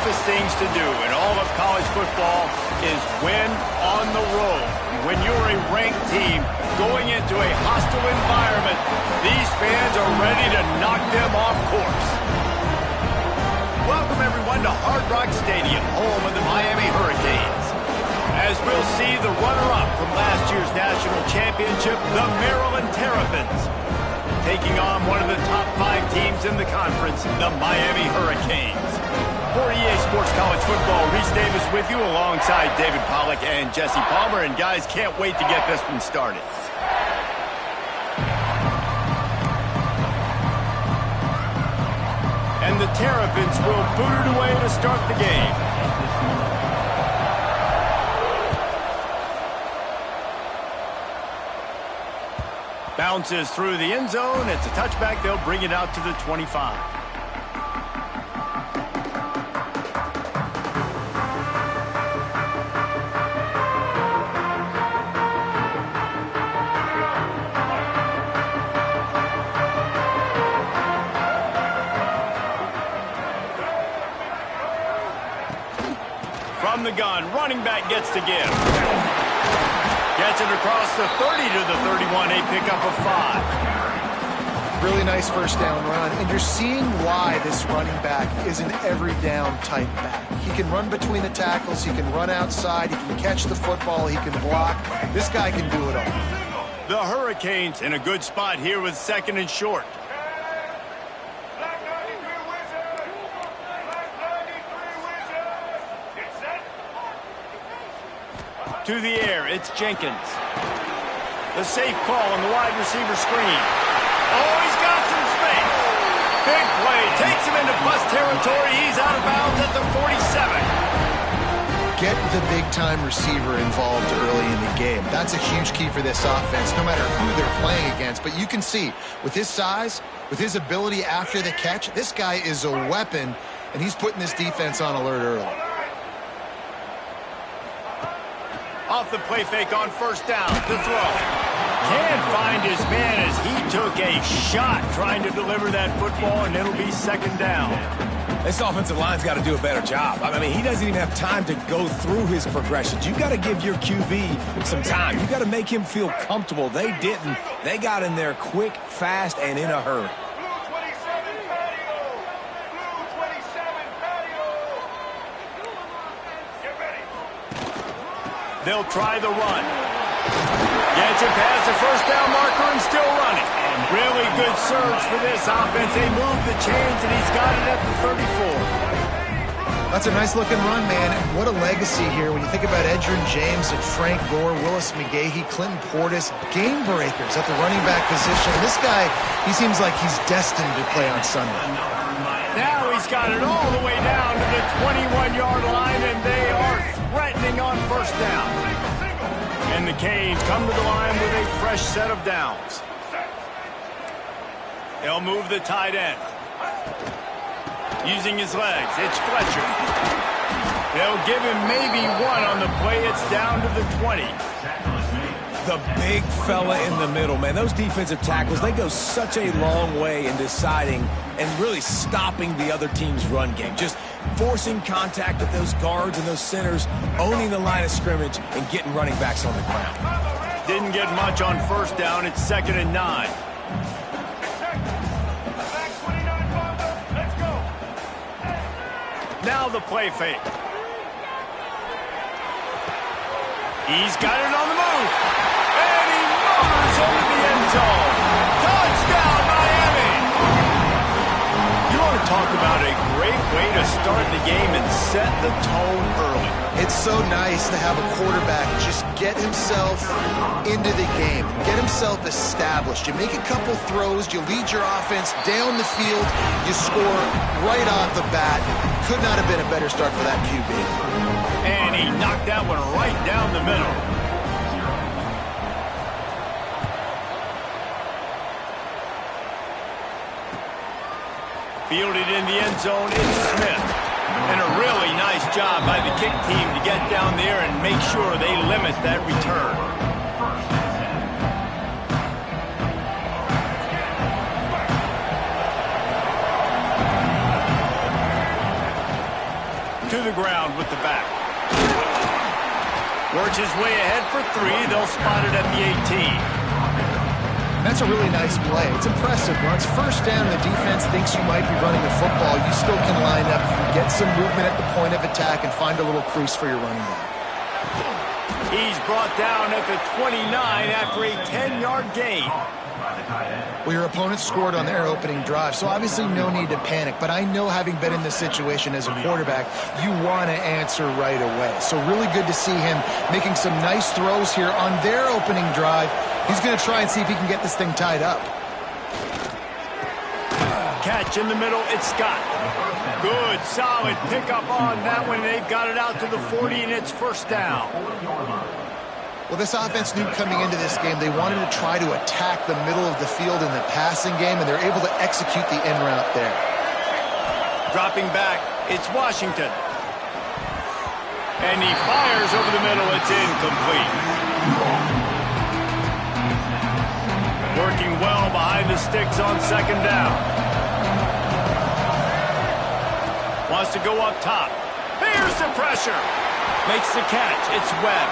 toughest things to do in all of college football is win on the road. When you're a ranked team going into a hostile environment, these fans are ready to knock them off course. Welcome, everyone, to Hard Rock Stadium, home of the Miami Hurricanes. As we'll see the runner-up from last year's national championship, the Maryland Terrapins, taking on one of the top 5 teams in the conference, the Miami Hurricanes. For EA Sports College Football, Reese Davis with you alongside David Pollack and Jesse Palmer. And guys, can't wait to get this one started. And the Terrapins will boot it away to start the game. Bounces through the end zone. It's a touchback. They'll bring it out to the 25. From the gun, running back gets to give. Gets it across the 30 to the 31, a pickup of 5. Really nice first down run, and you're seeing why this running back is an every down type back. He can run between the tackles, he can run outside, he can catch the football, he can block. This guy can do it all. The Hurricanes in a good spot here with 2nd and short. To the air, it's Jenkins. The safe call on the wide receiver screen. Oh, he's got some space. Big play, takes him into bust territory. He's out of bounds at the 47. Get the big-time receiver involved early in the game. That's a huge key for this offense, no matter who they're playing against. But you can see, with his size, with his ability after the catch, this guy is a weapon, and he's putting this defense on alert early. Off the play fake on first down, the throw. Can't find his man as he took a shot trying to deliver that football, and it'll be 2nd down. This offensive line's got to do a better job. I mean, he doesn't even have time to go through his progressions. You got to give your QB some time. You got to make him feel comfortable. They didn't. They got in there quick, fast, and in a hurry. They'll try the run. Gets it past the first down marker and still running. Really good surge for this offense. They move the chains, and he's got it at the 34. That's a nice-looking run, man. And what a legacy here when you think about Edgerrin James and Frank Gore, Willis McGahee, Clinton Portis, game breakers at the running back position. This guy, he seems like he's destined to play on Sunday. Now he's got it all the way down to the 21-yard line, and they are threatening on first down. And the Canes come to the line with a fresh set of downs. They'll move the tight end. Using his legs, it's Fletcher. They'll give him maybe 1 on the play. It's down to the 20. The big fella in the middle, man. Those defensive tackles, they go such a long way in deciding and really stopping the other team's run game. Just forcing contact with those guards and those centers, owning the line of scrimmage, and getting running backs on the ground. Didn't get much on first down. It's 2nd and 9. Now the play fake. He's got it on the move. And he motors into the end zone. Touchdown, Miami! You want to talk about a great way to start the game and set the tone early. It's so nice to have a quarterback just get himself into the game, get himself established. You make a couple throws, you lead your offense down the field, you score right off the bat. Could not have been a better start for that QB. And he knocked that one right down the middle. Fielded in the end zone, it's Smith. And a really nice job by the kick team to get down there and make sure they limit that return. with the back. Works his way ahead for 3. They'll spot it at the 18. That's a really nice play. It's impressive. Once first down, the defense thinks you might be running the football. You still can line up, get some movement at the point of attack, and find a little crease for your running back. He's brought down at the 29 after a 10-yard gain. Well, your opponent scored on their opening drive, so obviously no need to panic. But I know, having been in this situation as a quarterback, you want to answer right away. So really good to see him making some nice throws here on their opening drive. He's going to try and see if he can get this thing tied up. Catch in the middle, it's Scott. Good, solid pickup on that one. They've got it out to the 40, and it's first down. Well, this offense knew coming into this game they wanted to try to attack the middle of the field in the passing game, and they're able to execute the in route there. Dropping back, it's Washington. And he fires over the middle. It's incomplete. Working well behind the sticks on second down. Wants to go up top. Here's the pressure. Makes the catch. It's Webb.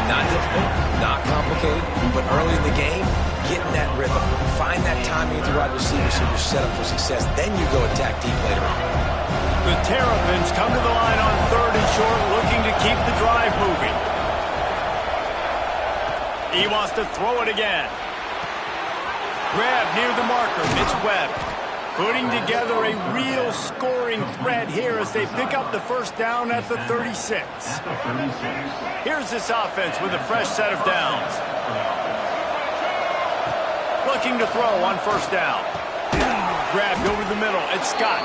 Not difficult, not complicated, but early in the game, getting that rhythm. Find that timing at the wide receiver so you're set up for success. Then you go attack deep later on. The Terrapins come to the line on 3rd and short, looking to keep the drive moving. He wants to throw it again. Grab near the marker. It's Webb. Putting together a real scoring threat here as they pick up the first down at the 36. Here's this offense with a fresh set of downs. Looking to throw on first down. Grabbed over the middle. It's Scott.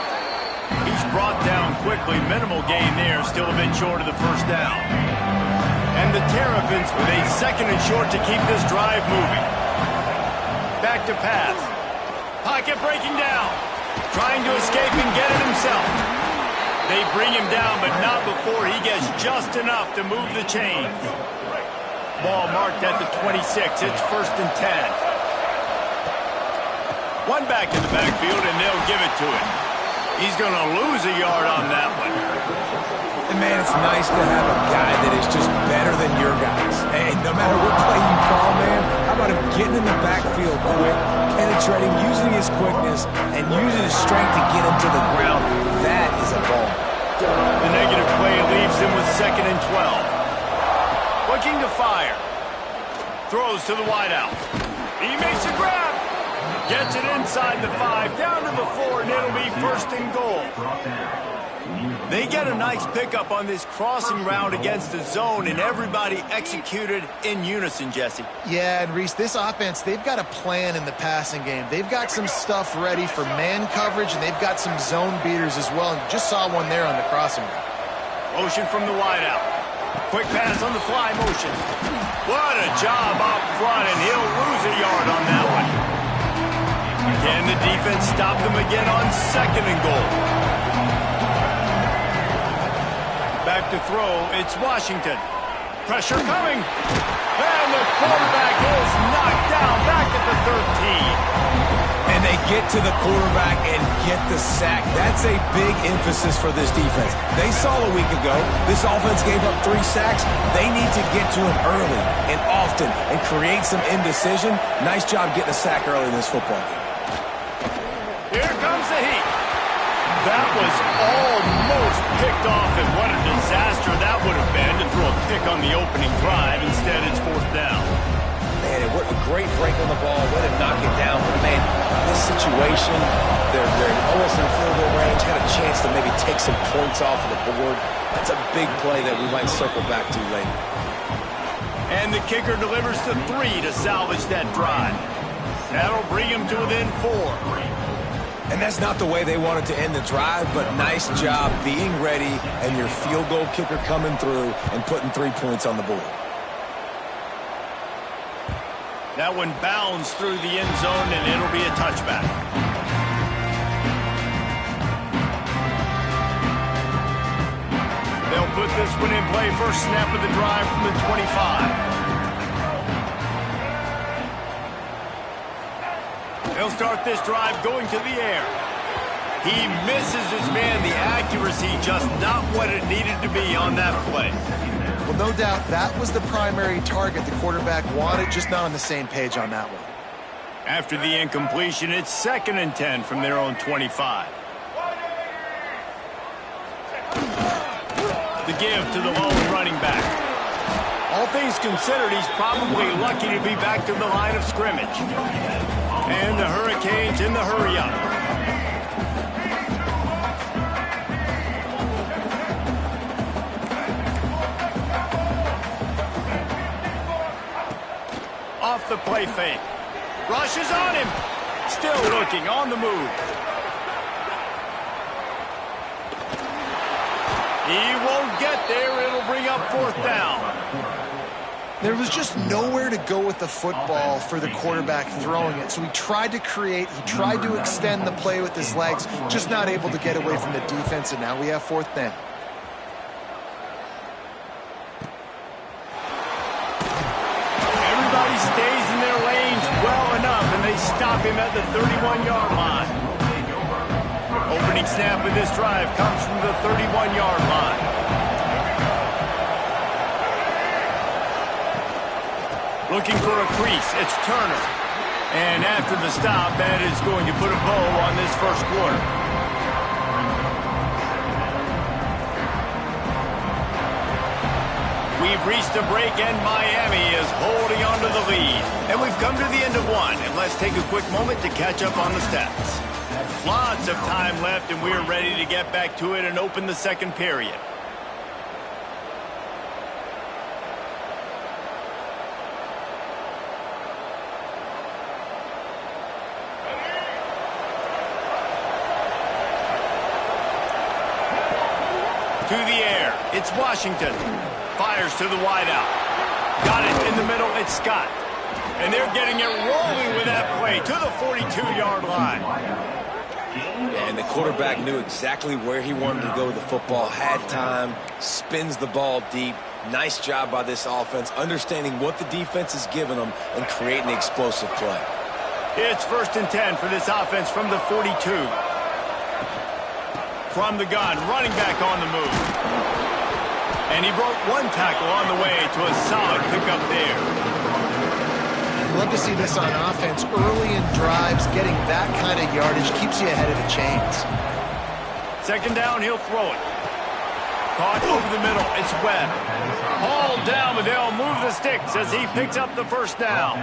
He's brought down quickly. Minimal gain there. Still a bit short of the first down. And the Terrapins with a 2nd and short to keep this drive moving. Back to pass. Pocket breaking down. Trying to escape and get it himself. They bring him down, but not before he gets just enough to move the chains. Ball marked at the 26. It's 1st and 10. One back in the backfield, and they'll give it to him. He's going to lose a yard on that one. And, man, it's nice to have a guy that is just better than your guys. And no matter what play you call, man, how about him getting in the backfield quick, penetrating, using his quickness, and using his strength to get him to the ground. That is a ball. The negative play leaves him with 2nd and 12. Looking to fire. Throws to the wideout. He makes a grab. Gets it inside the 5, down to the 4, and it'll be 1st and goal. They get a nice pickup on this crossing route against the zone, and everybody executed in unison, Jesse. Yeah, and Reese, this offense, they've got a plan in the passing game. They've got some stuff ready for man coverage, and they've got some zone beaters as well. And you just saw one there on the crossing route. Motion from the wideout. Quick pass on the fly motion. What a job up front, and he'll lose a yard on that one. Can the defense stop them again on 2nd and goal? Back to throw, it's Washington. Pressure coming. And the quarterback is knocked down back at the 13. And they get to the quarterback and get the sack. That's a big emphasis for this defense. They saw a week ago, this offense gave up 3 sacks. They need to get to him early and often and create some indecision. Nice job getting a sack early in this football game. Here comes the heat. That was almost picked off, and what a disaster that would have been to throw a pick on the opening drive. Instead, it's 4th down. Man, what a great break on the ball. Way to knock it down. But, man, this situation, they're almost in field goal range, had a chance to maybe take some points off of the board. That's a big play that we might circle back to later. And the kicker delivers the 3 to salvage that drive. That'll bring him to within 4. And that's not the way they wanted to end the drive, but nice job being ready and your field goal kicker coming through and putting 3 points on the board. That one bounds through the end zone, and it'll be a touchback. They'll put this one in play. First snap of the drive from the 25. They'll start this drive going to the air. He misses his man. The accuracy just not what it needed to be on that play. Well, no doubt that was the primary target the quarterback wanted, just not on the same page on that one. After the incompletion, it's 2nd and 10 from their own 25. The give to the lone running back. All things considered, he's probably lucky to be back to the line of scrimmage. And the Hurricanes in the hurry-up. Off the play fake. Rushes on him. Still looking on the move. He won't get there. It'll bring up 4th down. There was just nowhere to go with the football for the quarterback throwing it. So he tried to create, he tried to extend the play with his legs, just not able to get away from the defense, and now we have 4th down. Everybody stays in their lanes well enough, and they stop him at the 31-yard line. Opening snap of this drive comes from the 31-yard line. Looking for a crease, it's Turner. And after the stop, that is going to put a bow on this first quarter. We've reached a break, and Miami is holding on to the lead. And we've come to the end of one, and let's take a quick moment to catch up on the stats. Lots of time left, and we're ready to get back to it and open the second period. To the air, it's Washington. Fires to the wideout. Got it in the middle, it's Scott. And they're getting it rolling with that play to the 42-yard line. And the quarterback knew exactly where he wanted to go with the football, had time, spins the ball deep. Nice job by this offense, understanding what the defense is giving them and creating the explosive play. It's 1st and 10 for this offense from the 42. From the gun, running back on the move. And he broke one tackle on the way to a solid pickup there. I'd love to see this on offense. Early in drives, getting that kind of yardage keeps you ahead of the chains. 2nd down, he'll throw it. Caught over the middle, it's Webb. Hauled down, but they'll move the sticks as he picks up the 1st down.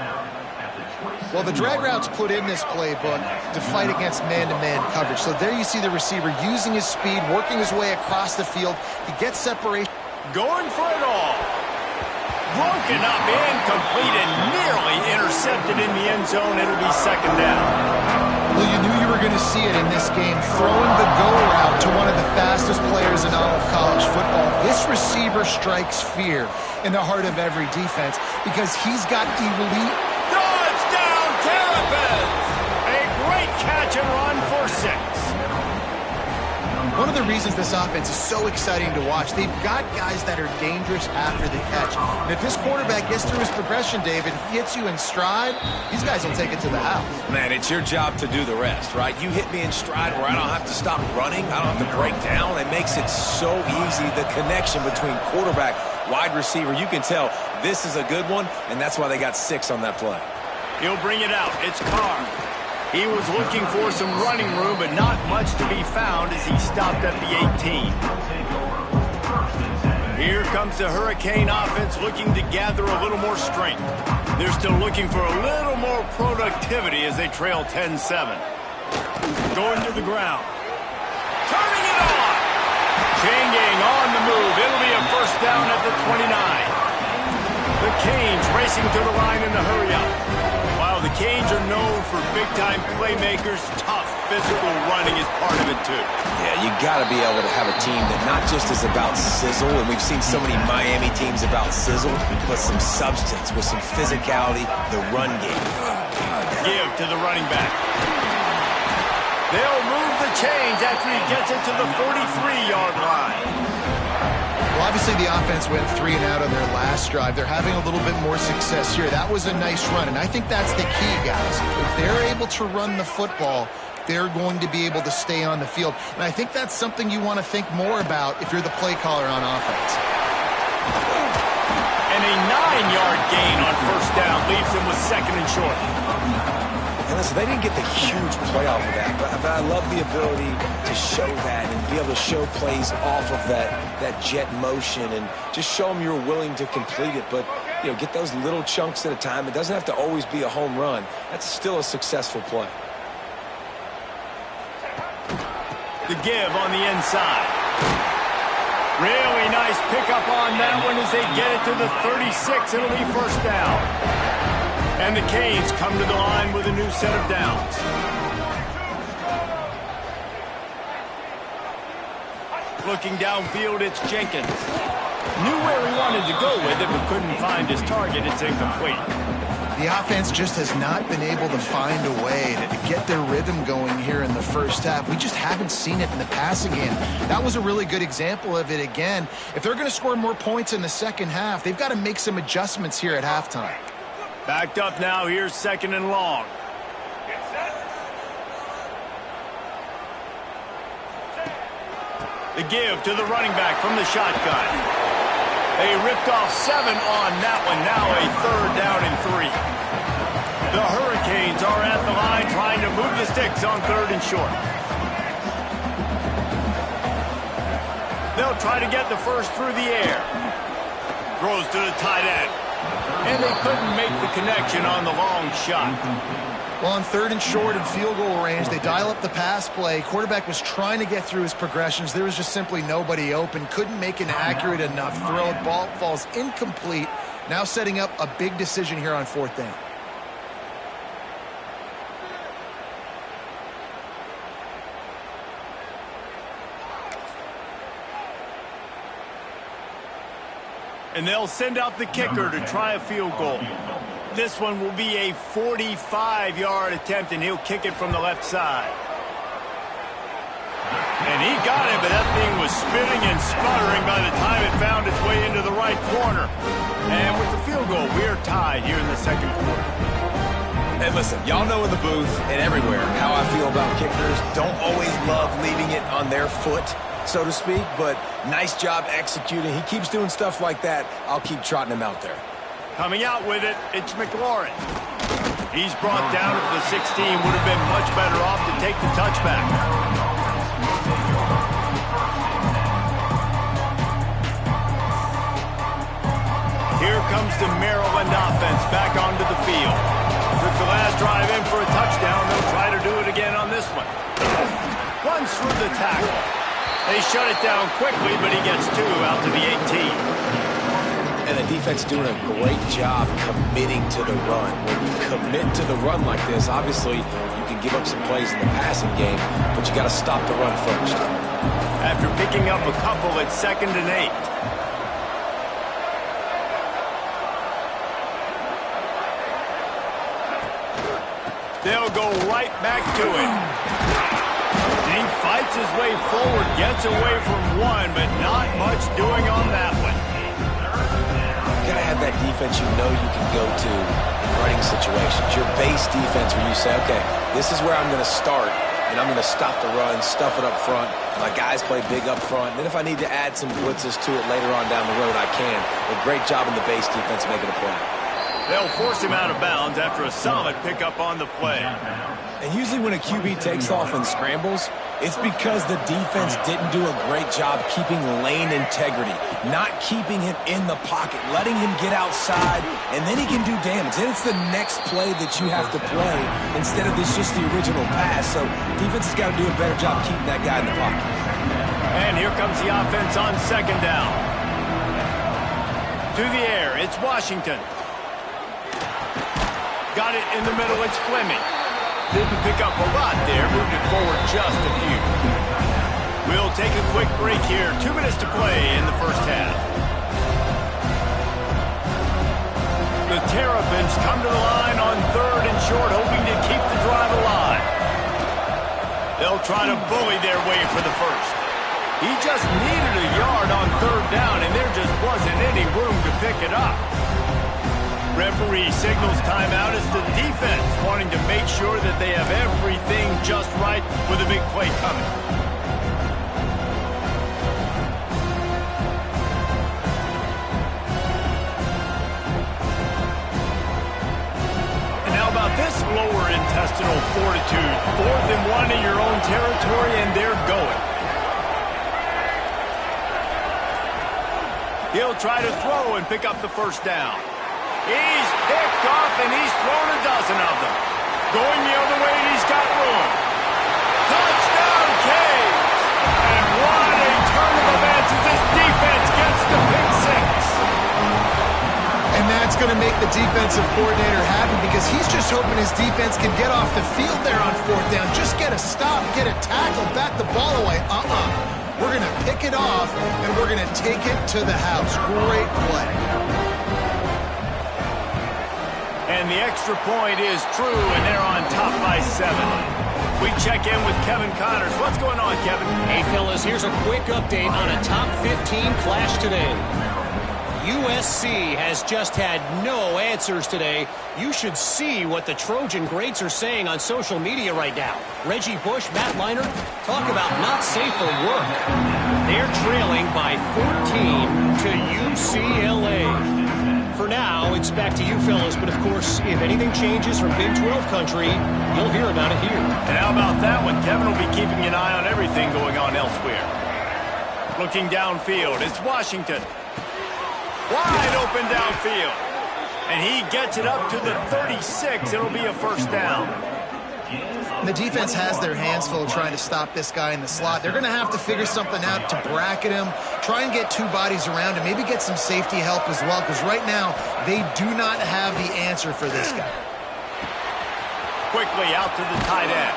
Well, the drag route's put in this playbook to fight against man-to-man coverage. So there you see the receiver using his speed, working his way across the field. He gets separation. Going for it all. Broken up, incomplete, and nearly intercepted in the end zone. It'll be 2nd down. Well, you knew you were going to see it in this game, throwing the go route to one of the fastest players in all of college football. This receiver strikes fear in the heart of every defense because he's got elite. Touchdown, Terrapins! A great catch and run for 6. One of the reasons this offense is so exciting to watch, they've got guys that are dangerous after the catch. And if this quarterback gets through his progression, David, hits you in stride, these guys will take it to the house. Man, it's your job to do the rest, right? You hit me in stride where I don't have to stop running. I don't have to break down. It makes it so easy, the connection between quarterback, wide receiver. You can tell this is a good one, and that's why they got 6 on that play. He'll bring it out. It's Carr. He was looking for some running room, but not much to be found as he stopped at the 18. Here comes the Hurricane offense looking to gather a little more strength. They're still looking for a little more productivity as they trail 10-7. Going to the ground. Turning it on! Changing on the move. It'll be a 1st down at the 29. The Canes racing to the line in the hurry-up. While the Canes are known for big-time playmakers, tough physical running is part of it, too. Yeah, you got to be able to have a team that not just is about sizzle, and we've seen so many Miami teams about sizzle, but some substance with some physicality, the run game. Give to the running back. They'll move the chains after he gets it to the 43-yard line. Well, obviously the offense went 3 and out on their last drive. They're having a little bit more success here. That was a nice run, and I think that's the key, guys. If they're able to run the football, they're going to be able to stay on the field. And I think that's something you want to think more about if you're the play caller on offense. And a 9-yard gain on first down leaves him with second and short. And listen, they didn't get the huge play off of that, but I love the ability to show that and be able to show plays off of that jet motion and just show them you're willing to complete it. But, you know, get those little chunks at a time. It doesn't have to always be a home run. That's still a successful play. The give on the inside. Really nice pickup on that one as they get it to the 36. It'll be first down. And the Canes come to the line with a new set of downs. Looking downfield, it's Jenkins. Knew where he wanted to go with it, but couldn't find his target. It's incomplete. The offense just has not been able to find a way to get their rhythm going here in the first half. We just haven't seen it in the passing game. That was a really good example of it again. If they're going to score more points in the second half, they've got to make some adjustments here at halftime. Backed up now, here's second and long. The give to the running back from the shotgun. They ripped off 7 on that one. Now a third down and 3. The Hurricanes are at the line trying to move the sticks on third and short. They'll try to get the first through the air. Throws to the tight end. And they couldn't make the connection on the long shot. Well, on third and short and field goal range, they dial up the pass play. Quarterback was trying to get through his progressions. There was just simply nobody open. Couldn't make an accurate enough throw. Ball falls incomplete. Now setting up a big decision here on fourth down. And they'll send out the kicker to try a field goal. This one will be a 45-yard attempt, and he'll kick it from the left side. And he got it, but that thing was spinning and sputtering by the time it found its way into the right corner. And with the field goal, we're tied here in the second quarter. And listen, y'all know in the booth and everywhere how I feel about kickers. Don't always love leaving it on their foot, so to speak, but nice job executing. He keeps doing stuff like that. I'll keep trotting him out there. Coming out with it, it's McLaurin. He's brought down at the 16. Would have been much better off to take the touchback. Here comes the Maryland offense back onto the field. Took the last drive in for a touchdown. They'll try to do it again on this one. Runs through the tackle. They shut it down quickly, but he gets 2 out to the 18. And the defense doing a great job committing to the run. When you commit to the run like this, obviously you can give up some plays in the passing game, but you got to stop the run first. After picking up a couple, it's 2nd and 8. They'll go right back to it. And he fights his way forward, gets away from one, but not much doing on that one. You gotta have that defense you know you can go to in running situations. Your base defense where you say, okay, this is where I'm going to start, and I'm going to stop the run, stuff it up front. My guys play big up front. Then if I need to add some blitzes to it later on down the road, I can. A great job in the base defense making a play. They'll force him out of bounds after a solid pickup on the play. And usually when a QB takes off and scrambles, it's because the defense didn't do a great job keeping lane integrity, not keeping him in the pocket, letting him get outside, and then he can do damage. Then it's the next play that you have to play instead of this just the original pass. So defense has got to do a better job keeping that guy in the pocket. And here comes the offense on 2nd down. To the air, it's Washington. Got it in the middle, it's Fleming. Didn't pick up a lot there, moved it forward just a few. We'll take a quick break here. 2 minutes to play in the first half. The Terrapins come to the line on 3rd and short, hoping to keep the drive alive. They'll try to bully their way for the first. He just needed a yard on 3rd down, and there just wasn't any room to pick it up. Referee signals timeout as the defense wanting to make sure that they have everything just right with a big play coming. And how about this lower intestinal fortitude? 4th and 1 in your own territory, and they're going. He'll try to throw and pick up the first down. He's picked off, and he's thrown a dozen of them. Going the other way, and he's got room. Touchdown, Caves! And what a turn of events as this defense gets the pick six. And that's going to make the defensive coordinator happy because he's just hoping his defense can get off the field there on 4th down. Just get a stop, get a tackle, bat the ball away. We're going to pick it off, and we're going to take it to the house. Great play. And the extra point is true, and they're on top by 7. We check in with Kevin Connors. What's going on, Kevin? Hey, fellas, here's a quick update on a top 15 clash today. USC has just had no answers today. You should see what the Trojan greats are saying on social media right now. Reggie Bush, Matt Leinart, talk about not safe for work. They're trailing by 14 to UCLA. For now, it's back to you fellas, but of course, if anything changes from Big 12 country, you'll hear about it here. And how about that one? Kevin will be keeping an eye on everything going on elsewhere. Looking downfield, it's Washington. Wide open downfield. And he gets it up to the 36. It'll be a first down. The defense has their hands full trying to stop this guy in the slot. They're going to have to figure something out to bracket him, try and get 2 bodies around him, maybe get some safety help as well, because right now they do not have the answer for this guy. Quickly out to the tight end.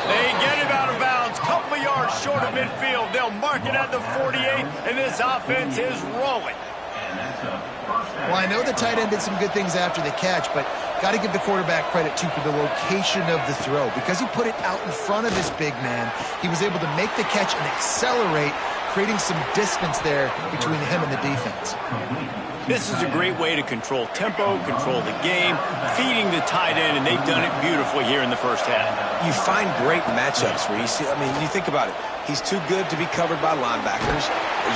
They get him out of bounds, couple of yards short of midfield. They'll mark it at the 48, and this offense is rolling. Well, I know the tight end did some good things after the catch, but got to give the quarterback credit, too, for the location of the throw. Because he put it out in front of his big man, he was able to make the catch and accelerate, creating some distance there between him and the defense. This is a great way to control tempo, control the game, feeding the tight end, and they've done it beautifully here in the first half. You find great matchups where you see, you think about it. He's too good to be covered by linebackers.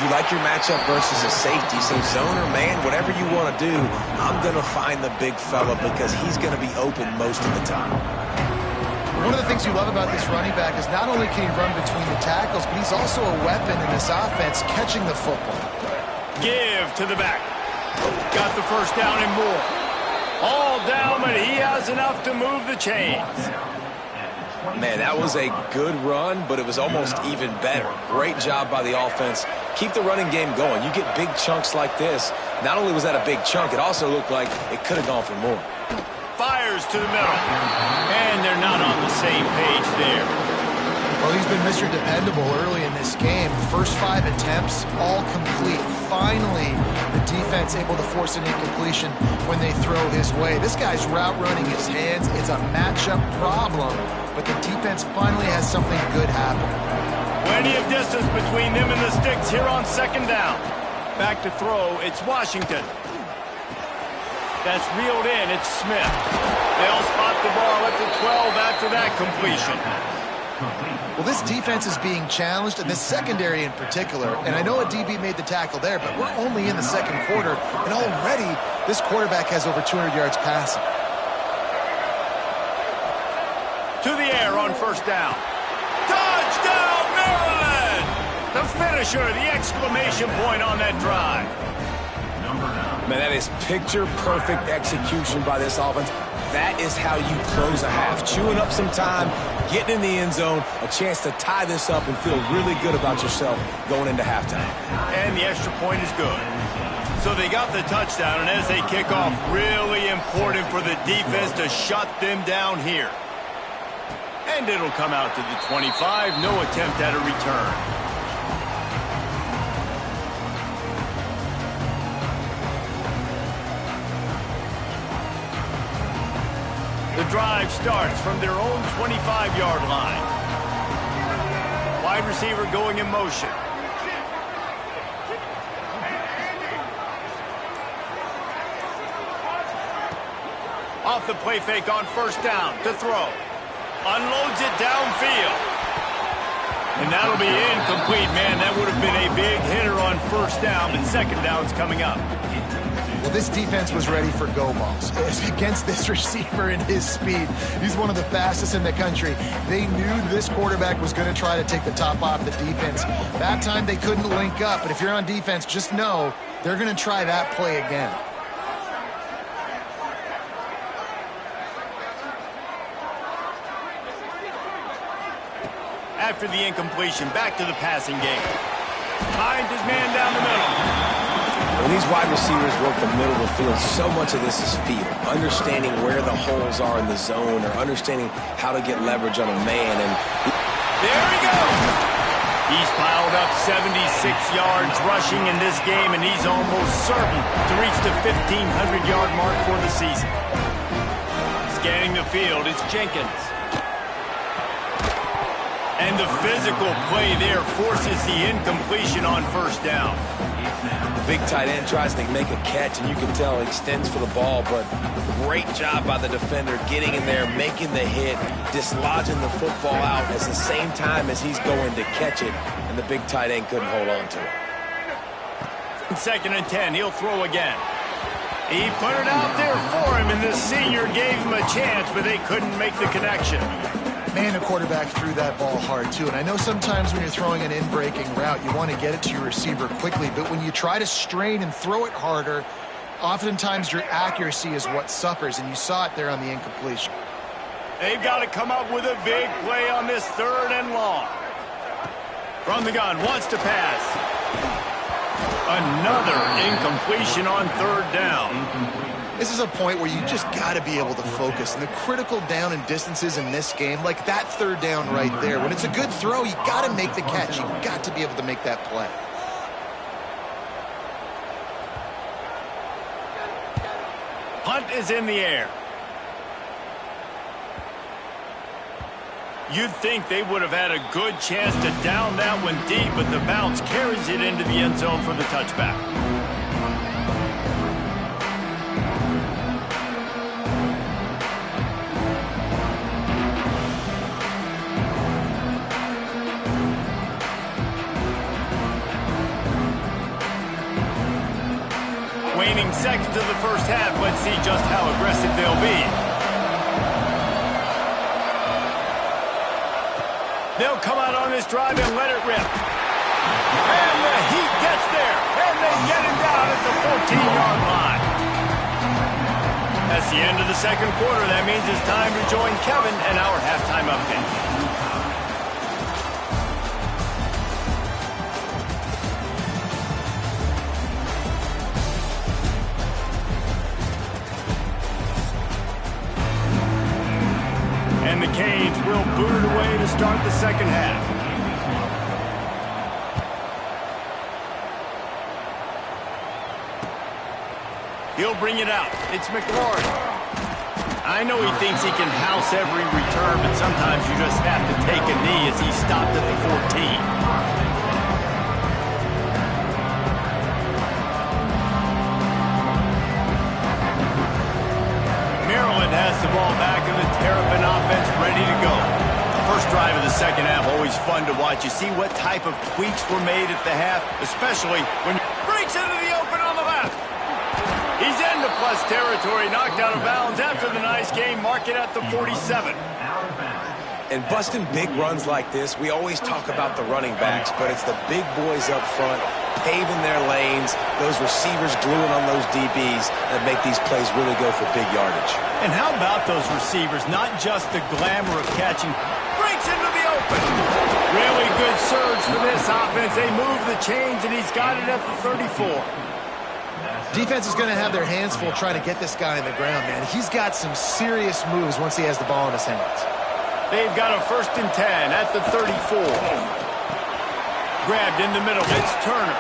You like your matchup versus a safety. So zone or man, whatever you want to do, I'm going to find the big fella because he's going to be open most of the time. One of the things you love about this running back is not only can he run between the tackles, but he's also a weapon in this offense catching the football. Give to the back. Got the first down and more. All down, but he has enough to move the chains. Man, that was a good run, but it was almost even better. Great job by the offense. Keep the running game going. You get big chunks like this. Not only was that a big chunk, it also looked like it could have gone for more. Fires to the middle. And they're not on the same page there. Well, he's been Mr. Dependable early in this game. First 5 attempts, all complete. Finally, the defense able to force an incompletion when they throw his way. This guy's route running his hands. It's a matchup problem, but the defense finally has something good happen. Plenty of distance between them and the sticks here on second down. Back to throw, it's Washington. That's reeled in, it's Smith. They'll spot the ball at the 12 after that completion. Well, this defense is being challenged, and the secondary in particular. And I know a DB made the tackle there, but we're only in the second quarter, and already this quarterback has over 200 yards passing. To the air on first down. Touchdown, Maryland! The finisher, the exclamation point on that drive. Man, that is picture-perfect execution by this offense. That is how you close a half. Chewing up some time, getting in the end zone, a chance to tie this up and feel really good about yourself going into halftime. And the extra point is good. So they got the touchdown, and as they kick off, really important for the defense to shut them down here. And it'll come out to the 25. No attempt at a return. The drive starts from their own 25-yard line. Wide receiver going in motion. Off the play fake on first down to throw. Unloads it downfield. And that'll be incomplete, man. That would have been a big hitter on first down, but second down's coming up. Well, this defense was ready for go balls. Against this receiver and his speed, he's one of the fastest in the country. They knew this quarterback was going to try to take the top off the defense. That time they couldn't link up, but if you're on defense, just know they're going to try that play again. After the incompletion, back to the passing game. Finds his man down the middle. When these wide receivers work the middle of the field, so much of this is feel. Understanding where the holes are in the zone or understanding how to get leverage on a man. And there he goes. He's piled up 76 yards rushing in this game, and he's almost certain to reach the 1,500-yard mark for the season. Scanning the field, it's Jenkins. And the physical play there forces the incompletion on first down. Big tight end tries to make a catch, and you can tell he extends for the ball, but great job by the defender getting in there, making the hit, dislodging the football out at the same time as he's going to catch it, and the big tight end couldn't hold on to it. Second and 10, he'll throw again. He put it out there for him, and the senior gave him a chance, but they couldn't make the connection. Man, the quarterback threw that ball hard, too. And I know sometimes when you're throwing an in-breaking route, you want to get it to your receiver quickly. But when you try to strain and throw it harder, oftentimes your accuracy is what suffers. And you saw it there on the incompletion. They've got to come up with a big play on this third and long. From the gun, wants to pass. Another incompletion on third down. This is a point where you just got to be able to focus. And the critical down and distances in this game, like that third down right there, when it's a good throw, you got to make the catch. You got to be able to make that play. Punt is in the air. You'd think they would have had a good chance to down that one deep, but the bounce carries it into the end zone for the touchback. Waning seconds of the first half. Let's see just how aggressive they'll be. They'll come out on this drive and let it rip. And the Heat gets there. And they get him down at the 14-yard line. That's the end of the second quarter. That means it's time to join Kevin and our halftime update. And the Canes will boot it away to start the second half. He'll bring it out. It's McLaurin. I know he thinks he can house every return, but sometimes you just have to take a knee as he stopped at the 14. Has the ball back in the Terrapin offense ready to go. First drive of the second half, always fun to watch. You see what type of tweaks were made at the half, especially when he breaks into the open on the left. He's into plus territory, knocked out of bounds after the nice game, mark it at the 47. And busting big runs like this, we always talk about the running backs, but it's the big boys up front, paving their lanes, those receivers gluing on those DBs that make these plays really go for big yardage. And how about those receivers? Not just the glamour of catching. Breaks into the open. Really good surge for this offense. They move the chains, and he's got it at the 34. Defense is going to have their hands full trying to get this guy on the ground, man. He's got some serious moves once he has the ball in his hands. They've got a 1st and 10 at the 34. Grabbed in the middle. It's Turner.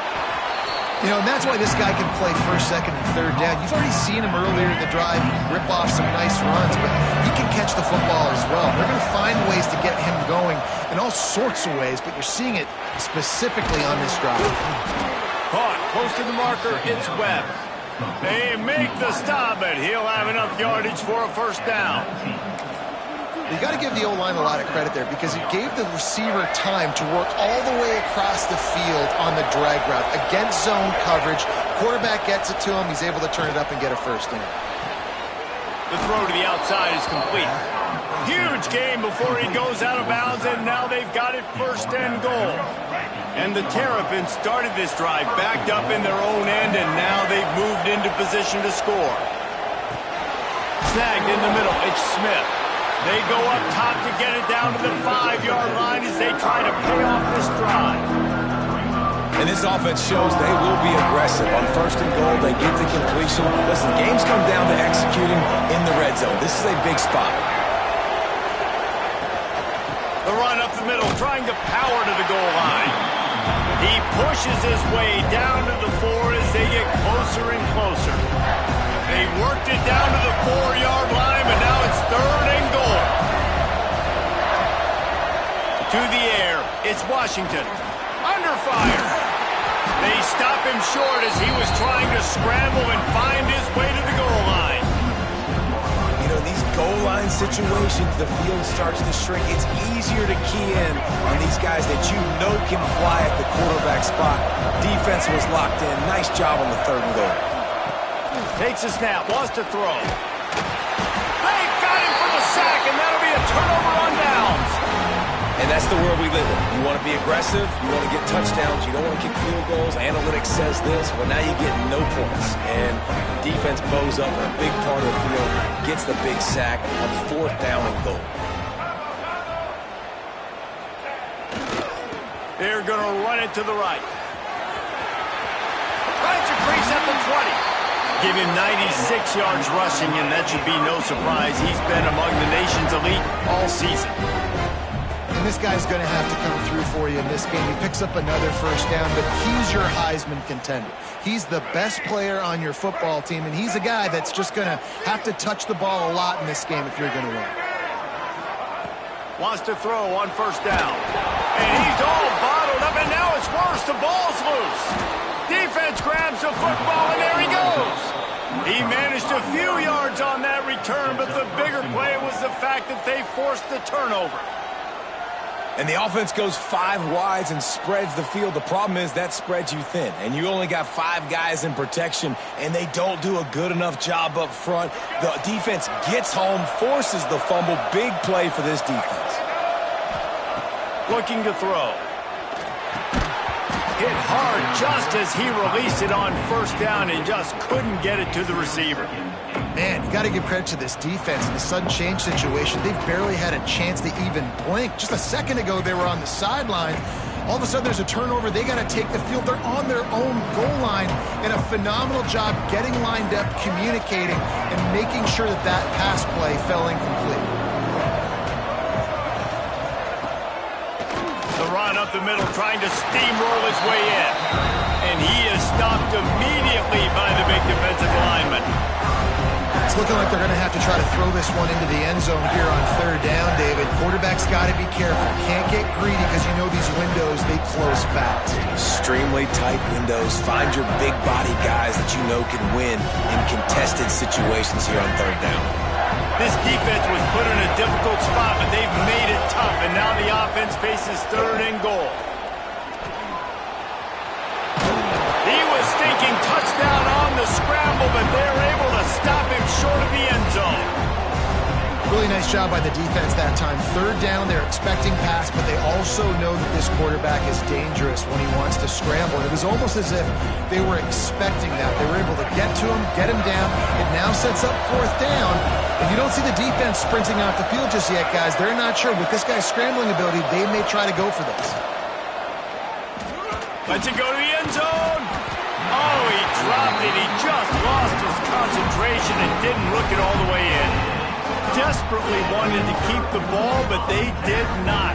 You know, and that's why this guy can play first, second, and third down. You've already seen him earlier in the drive rip off some nice runs, but he can catch the football as well. They're going to find ways to get him going in all sorts of ways, but you're seeing it specifically on this drive. Caught close to the marker. It's Webb. They make the stop, but he'll have enough yardage for a first down. You got to give the O-line a lot of credit there because it gave the receiver time to work all the way across the field on the drag route against zone coverage. Quarterback gets it to him. He's able to turn it up and get a first down. The throw to the outside is complete. Huge gain before he goes out of bounds, and now they've got it first and goal. And the Terrapins started this drive backed up in their own end, and now they've moved into position to score. Snagged in the middle, it's Smith. They go up top to get it down to the 5-yard line as they try to pay off this drive. And this offense shows they will be aggressive. On first and goal, they get the completion. Listen, games come down to executing in the red zone. This is a big spot. The run up the middle, trying to power to the goal line. He pushes his way down to the 4 as they get closer and closer. They worked it down to the 4-yard line, but now it's third and goal. To the air, it's Washington. Under fire. They stop him short as he was trying to scramble and find his way to the goal line. You know, these goal line situations, the field starts to shrink. It's easier to key in on these guys that you know can fly at the quarterback spot. Defense was locked in. Nice job on the third and goal. Takes a snap, wants to throw. They got him for the sack, and that'll be a turnover on downs. And that's the world we live in. You want to be aggressive, you want to get touchdowns, you don't want to kick field goals. Analytics says this. Well, now you get no points. And defense bows up in a big part of the field, gets the big sack on fourth down and goal. They're going to run it to the right. Finds a crease at the 20. Give him 96 yards rushing, and that should be no surprise. He's been among the nation's elite all season. And this guy's going to have to come through for you in this game. He picks up another first down, but he's your Heisman contender. He's the best player on your football team, and he's a guy that's just going to have to touch the ball a lot in this game if you're going to win. Wants to throw on first down. And he's all bottled up, and now it's worse. The ball's loose. Defense grabs the football, and there he goes. He managed a few yards on that return, but the bigger play was the fact that they forced the turnover. And the offense goes 5 wides and spreads the field. The problem is that spreads you thin, and you only got 5 guys in protection, and they don't do a good enough job up front. The defense gets home, forces the fumble. Big play for this defense. Looking to throw. Hit hard just as he released it on first down and just couldn't get it to the receiver. Man, you got to give credit to this defense in the sudden change situation. They've barely had a chance to even blink. Just a second ago, they were on the sideline. All of a sudden, there's a turnover. They got to take the field. They're on their own goal line, and a phenomenal job getting lined up, communicating, and making sure that that pass play fell incomplete. The run up the middle, trying to steamroll his way in. And he is stopped immediately by the big defensive lineman. It's looking like they're going to have to try to throw this one into the end zone here on third down, David. Quarterback's got to be careful. Can't get greedy because you know these windows, they close fast. Extremely tight windows. Find your big body guys that you know can win in contested situations here on third down. This defense was put in a difficult spot, but they've made it tough, and now the offense faces third and goal. He was thinking touchdown on the scramble, but they're able to stop him short of the end zone. Really nice job by the defense that time. Third down, they're expecting pass, but they also know that this quarterback is dangerous when he wants to scramble. And it was almost as if they were expecting that. They were able to get to him, get him down. It now sets up fourth down. And you don't see the defense sprinting off the field just yet, guys. They're not sure. With this guy's scrambling ability, they may try to go for this. Let's it go to the end zone. Oh, he dropped it. He just lost his concentration and didn't look it all the way in. Desperately wanted to keep the ball, but they did not.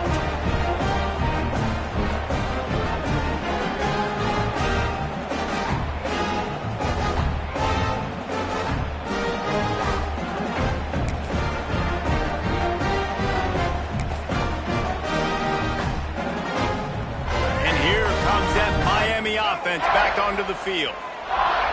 And here comes that Miami offense back onto the field.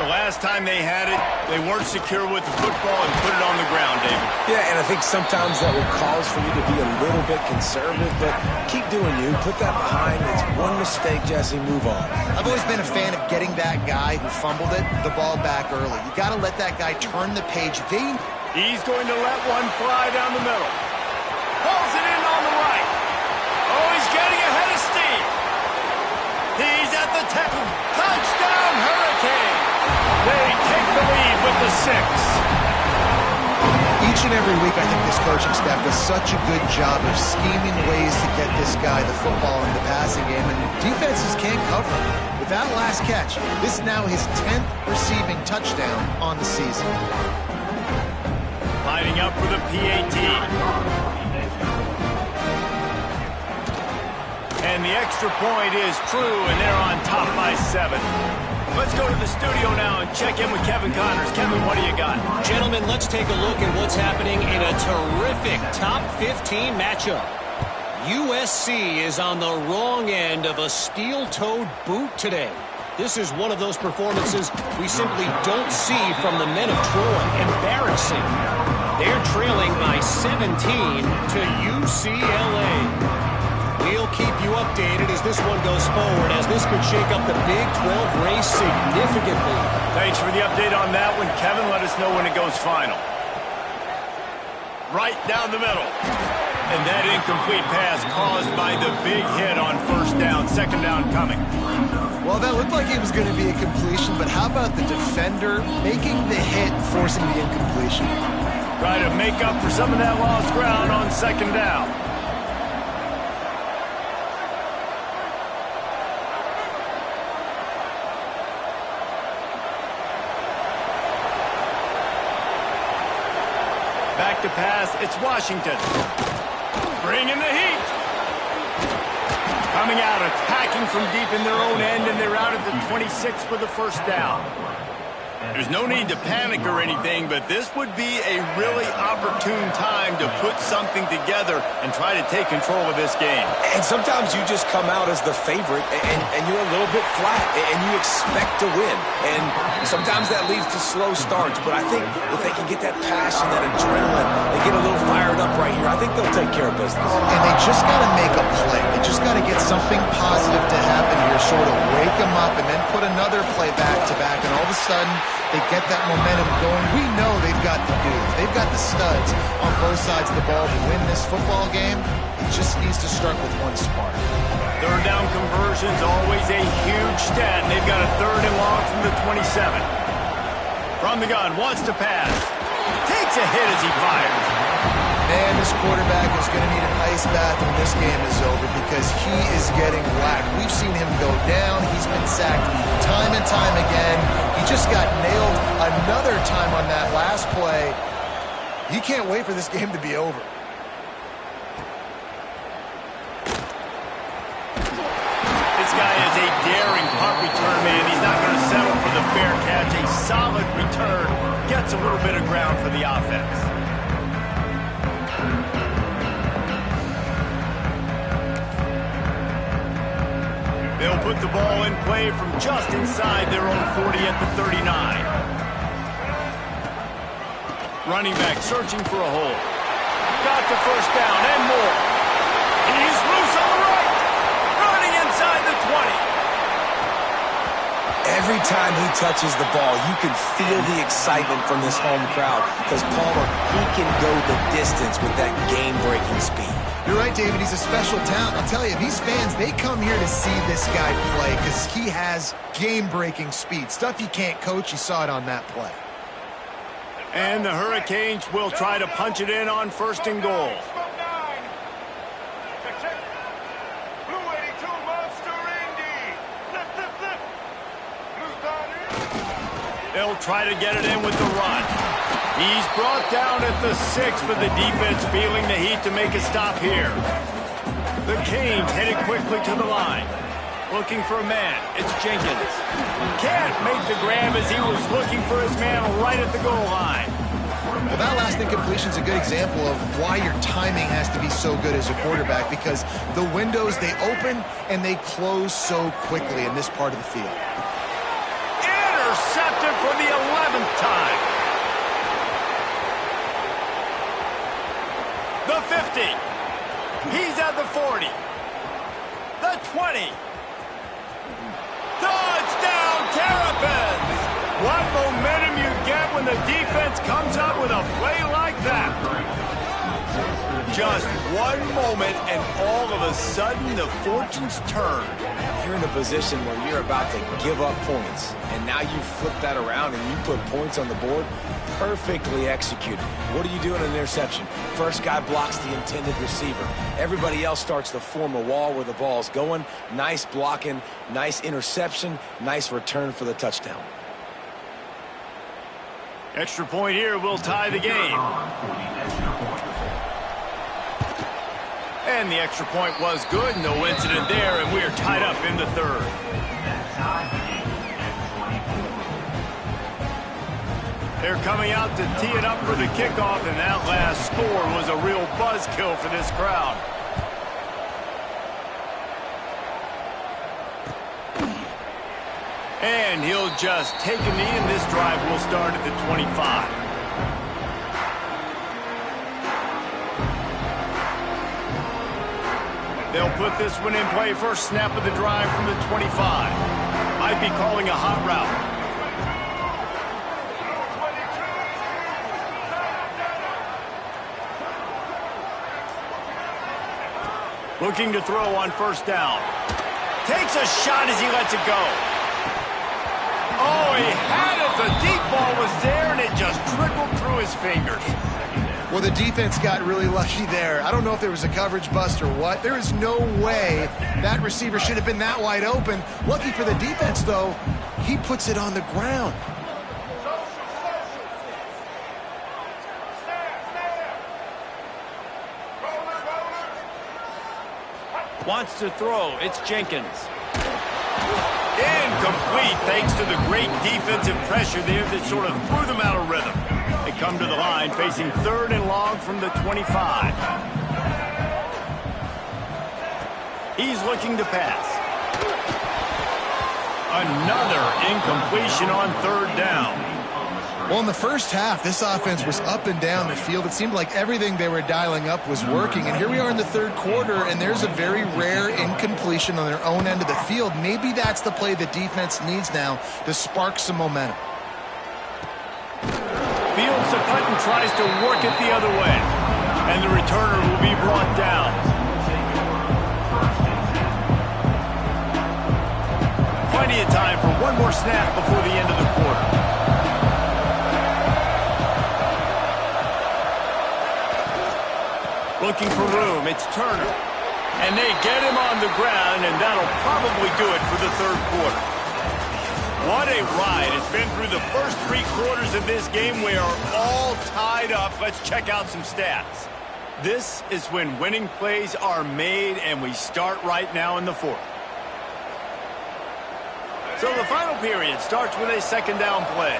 The last time they had it, they weren't secure with the football and put it on the ground, David. Yeah, and I think sometimes that will cause for you to be a little bit conservative, but keep doing you. Put that behind. It's one mistake, Jesse. Move on. I've always been a fan of getting that guy who fumbled it, the ball back early. You got to let that guy turn the page. He's going to let one fly down the middle. Pulls it in on the right. Oh, he's getting ahead of steam. He's at the 10. Touchdown, Hurricane. They take the lead with the 6. Each and every week, I think this coaching staff does such a good job of scheming ways to get this guy the football in the passing game, and defenses can't cover him. With that last catch, this is now his 10th receiving touchdown on the season. Lining up for the PAT. And the extra point is true, and they're on top by 7. Let's go to the studio now and check in with Kevin Connors. Kevin, what do you got? Gentlemen, let's take a look at what's happening in a terrific top 15 matchup. USC is on the wrong end of a steel-toed boot today. This is one of those performances we simply don't see from the men of Troy. Embarrassing. They're trailing by 17 to UCLA. We'll keep you updated as this one goes forward, as this could shake up the Big 12 race significantly. Thanks for the update on that one, Kevin. Let us know when it goes final. Right down the middle. And that incomplete pass caused by the big hit on first down. Second down coming. Well, that looked like it was going to be a completion, but how about the defender making the hit and forcing the incompletion? Try to make up for some of that lost ground on second down. Back to pass, it's Washington. Bringing the heat. Coming out, attacking from deep in their own end, and they're out at the 26 for the first down. There's no need to panic or anything, but this would be a really opportune time to put something together and try to take control of this game. And sometimes you just come out as the favorite, and you're a little bit flat, and you expect to win. And sometimes that leads to slow starts, but I think if they can get that passion, that adrenaline, they get a little fired up right here, I think they'll take care of business. And they just got to make a play. They just got to get something positive to happen here, sort of wake them up, and then put another play back-to-back, and all of a sudden, they get that momentum going. We know they've got the dudes. They've got the studs on both sides of the ball to win this football game. It just needs to start with one spark. Third down conversion's always a huge stat. They've got a third and long from the 27. From the gun, wants to pass. Takes a hit as he fires. Man, this quarterback is going to need an ice bath when this game is over because he is getting whacked. We've seen him go down. He's been sacked time and time again. He just got nailed another time on that last play. He can't wait for this game to be over. This guy is a daring punt return man. He's not going to settle for the fair catch. A solid return. Gets a little bit of ground for the offense. They'll put the ball in play from just inside their own 40 at the 39. Running back searching for a hole. Got the first down and more. He's loose on the right. Running inside the 20. Every time he touches the ball, you can feel the excitement from this home crowd because Palmer, he can go the distance with that game-breaking speed. You're right, David. He's a special talent. I'll tell you, these fans, they come here to see this guy play because he has game-breaking speed. Stuff you can't coach. You saw it on that play. And the Hurricanes will try to punch it in on first and goal. They'll try to get it in with the run. He's brought down at the 6, but the defense feeling the heat to make a stop here. The Canes headed quickly to the line. Looking for a man. It's Jenkins. Can't make the grab as he was looking for his man right at the goal line. Well, that last incompletion is a good example of why your timing has to be so good as a quarterback because the windows, they open and they close so quickly in this part of the field. intercepted for the 11th time. The 50. He's at the 40. The 20. Touchdown, Terrapins! What momentum you get when the defense comes up with a play like that. Just one moment, and all of a sudden, the fortunes turn. You're in a position where you're about to give up points, and now you flip that around and you put points on the board. Perfectly executed. What do you do in an interception? First guy blocks the intended receiver. Everybody else starts to form a wall where the ball's going. Nice blocking, nice interception, nice return for the touchdown. Extra point here will tie the game. And the extra point was good. No incident there, and we are tied up in the third. They're coming out to tee it up for the kickoff, and that last score was a real buzzkill for this crowd. And he'll just take a knee, and this drive will start at the 25. They'll put this one in play. First snap of the drive from the 25. Might be calling a hot route. Looking to throw on first down. Takes a shot as he lets it go. Oh, he had it. The deep ball was there, and it just trickled through his fingers. Well, the defense got really lucky there. I don't know if there was a coverage bust or what. There is no way that receiver should have been that wide open. Lucky for the defense, though, he puts it on the ground. Wants to throw. It's Jenkins. Incomplete thanks to the great defensive pressure there that sort of threw them out of rhythm. They come to the line facing third and long from the 25. He's looking to pass. Another incompletion on third down. Well, in the first half, this offense was up and down the field. It seemed like everything they were dialing up was working. And here we are in the third quarter, and there's a very rare incompletion on their own end of the field. Maybe that's the play the defense needs now to spark some momentum. Fields the punt and tries to work it the other way. And the returner will be brought down. Plenty of time for one more snap before the end of the quarter. Looking for room, it's Turner. And they get him on the ground, and that'll probably do it for the third quarter. What a ride. It's been through the first 3 quarters of this game. We are all tied up. Let's check out some stats. This is when winning plays are made, and we start right now in the fourth. So the final period starts with a second down play.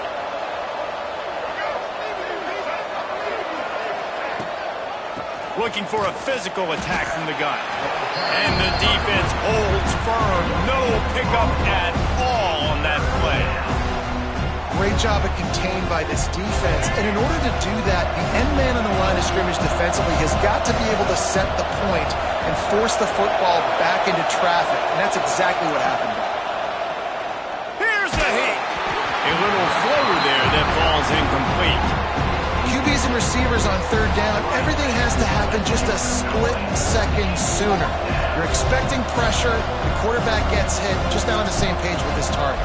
Looking for a physical attack from the gun. And the defense holds firm. No pickup at all on that play. Great job of contained by this defense. And in order to do that, the end man on the line of scrimmage defensively has got to be able to set the point and force the football back into traffic. And that's exactly what happened. Here's the hit. A little floater there that falls incomplete. QBs and receivers on third down, everything has to happen just a split second sooner. You're expecting pressure, the quarterback gets hit, just not on the same page with his target.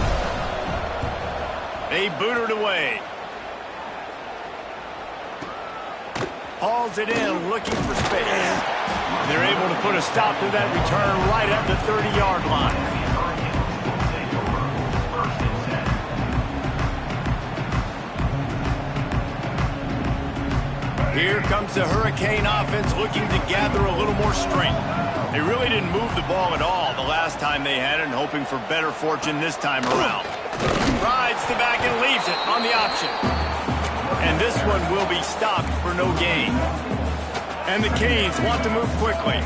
They boot it away. Hauls it in, looking for space. They're able to put a stop to that return right at the 30-yard line. Here comes the Hurricane offense looking to gather a little more strength. They really didn't move the ball at all the last time they had it, and hoping for better fortune this time around. Rides the back and leaves it on the option. And this one will be stopped for no gain. And the Canes want to move quickly.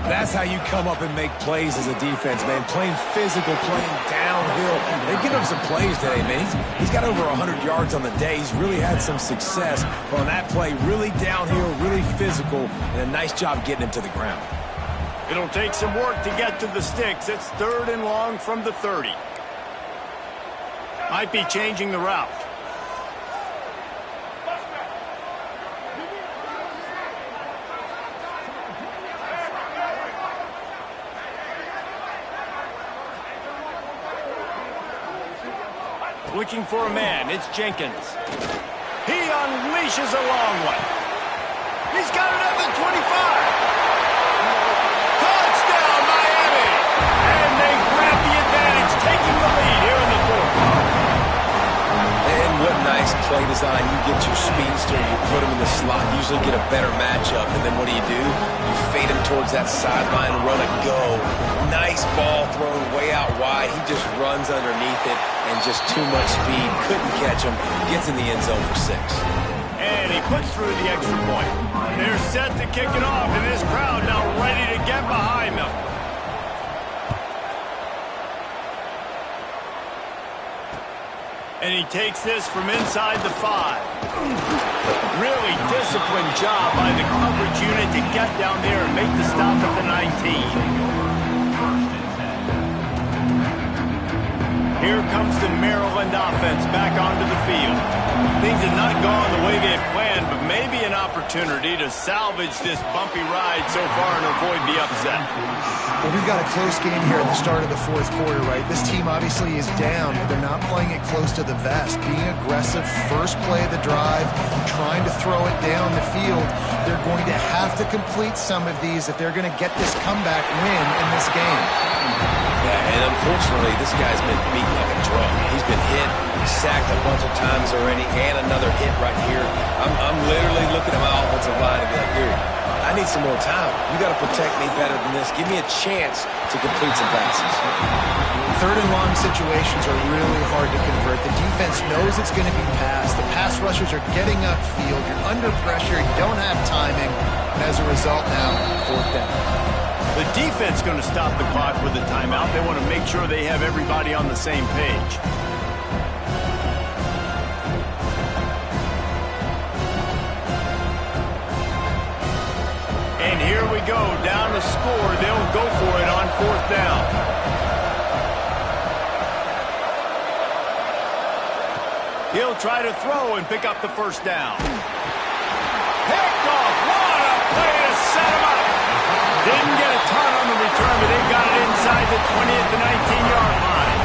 That's how you come up and make plays as a defense, man. Playing physical, playing downhill. They've given him some plays today, man. He's got over 100 yards on the day. He's really had some success. But on that play, really downhill, really physical, and a nice job getting him to the ground. It'll take some work to get to the sticks. It's 3rd and long from the 30. Might be changing the route. Looking for a man. It's Jenkins. He unleashes a long one. He's got it at the 25. Touchdown, Miami. And they grab the advantage, taking the lead here in the 4th. And what nice play design. You get your speedster, you put him in the slot, usually get a better matchup. And then what do? You fade him towards that sideline, run a go. Nice ball thrown way out wide. He just runs underneath it and just too much speed. Couldn't catch him. Gets in the end zone for 6. And he puts through the extra point. They're set to kick it off, and this crowd now ready to get behind them. And he takes this from inside the 5. Really disciplined job by the coverage unit to get down there and make the stop at the 19. Here comes the Maryland offense back onto the field. Things have not gone the way they had planned, but maybe an opportunity to salvage this bumpy ride so far and avoid the upset. Well, we've got a close game here at the start of the 4th quarter, right? This team obviously is down, but they're not playing it close to the vest. Being aggressive, first play of the drive, trying to throw it down the field. They're going to have to complete some of these if they're going to get this comeback win in this game. Yeah, and unfortunately, this guy's been beat like a drum. He's been hit, sacked a bunch of times already, and another hit right here. I'm literally looking at my offensive line and be like, dude, I need some more time. You got to protect me better than this. Give me a chance to complete some passes. 3rd and long situations are really hard to convert. The defense knows it's going to be passed. The pass rushers are getting upfield. You're under pressure. You don't have timing. And as a result now, 4th down. The defense going to stop the clock with a timeout. They want to make sure they have everybody on the same page. And here we go, down to score. They'll go for it on 4th down. He'll try to throw and pick up the 1st down. Picked off. What a play to set him up. Didn't get a ton on the return, but they got it inside the 20 at the 19-yard line.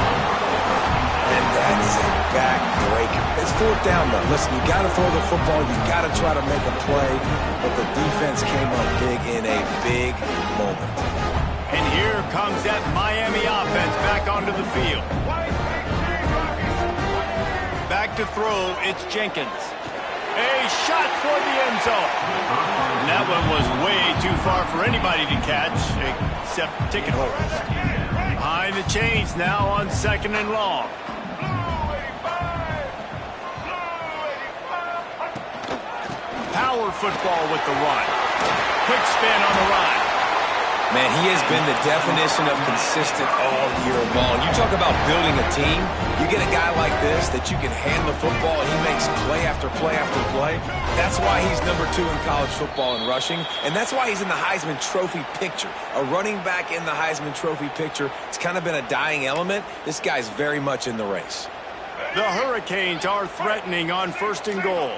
And that is a backbreaker. It's 4th down, though. Listen, you got to throw the football. You got to try to make a play. But the defense came up big in a big moment. And here comes that Miami offense back onto the field. Back to throw, it's Jenkins. A shot for the end zone. And that one was way too far for anybody to catch, except ticket holders. Behind the chains now on 2nd and long. Power football with the run. Quick spin on the run. Man, he has been the definition of consistent all year long. You talk about building a team. You get a guy like this that you can hand the football, and he makes play after play after play. That's why he's number 2 in college football in rushing, and that's why he's in the Heisman Trophy picture. A running back in the Heisman Trophy picture. It's kind of been a dying element. This guy's very much in the race. The Hurricanes are threatening on 1st and goal.